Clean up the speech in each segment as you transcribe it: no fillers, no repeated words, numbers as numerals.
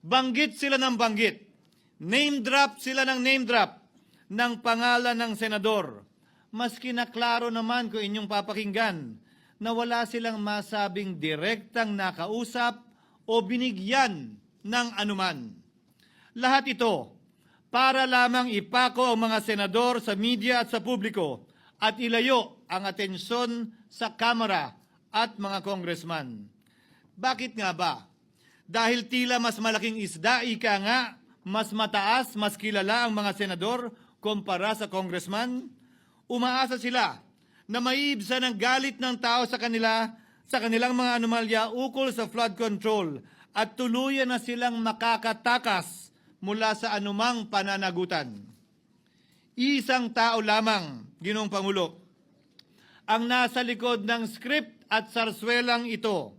banggit sila ng banggit, name drop sila ng name drop ng pangalan ng senador. Maski na klaro naman kung inyong papakinggan na wala silang masabing direktang nakausap o binigyan ng anuman. Lahat ito para lamang ipako ang mga senador sa media at sa publiko at ilayo ang atensyon sa Kamara at mga congressman. Bakit nga ba? Dahil tila mas malaking isda, ika nga, mas mataas, mas kilala ang mga senador kumpara sa congressman? Umaasa sila na maiibsan ang galit ng tao sa kanilang mga anomalya ukol sa flood control at tuluyan na silang makakatakas mula sa anumang pananagutan. Isang tao lamang, Ginoong Pangulo, ang nasa likod ng script at sarswelang ito.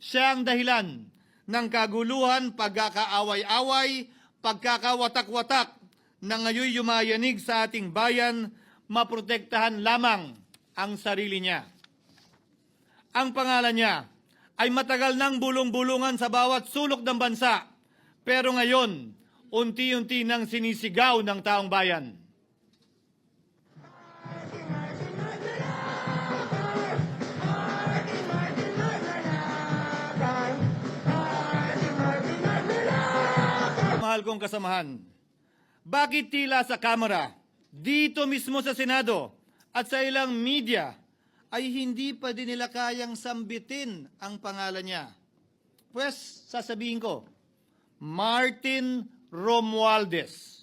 Siya ang dahilan ng kaguluhan, pagkakaaway-away, pagkakawatak-watak na ngayon yumayanig sa ating bayan, maprotektahan lamang ang sarili niya. Ang pangalan niya ay matagal nang bulong-bulungan sa bawat sulok ng bansa, pero ngayon, unti-unti nang sinisigaw ng taong bayan. Mahal kong kasamahan, bakit tila sa Kamara, dito mismo sa Senado at sa ilang media ay hindi pa din nila kayang sambitin ang pangalan niya? Pues sasabihin ko, Martin Romualdez.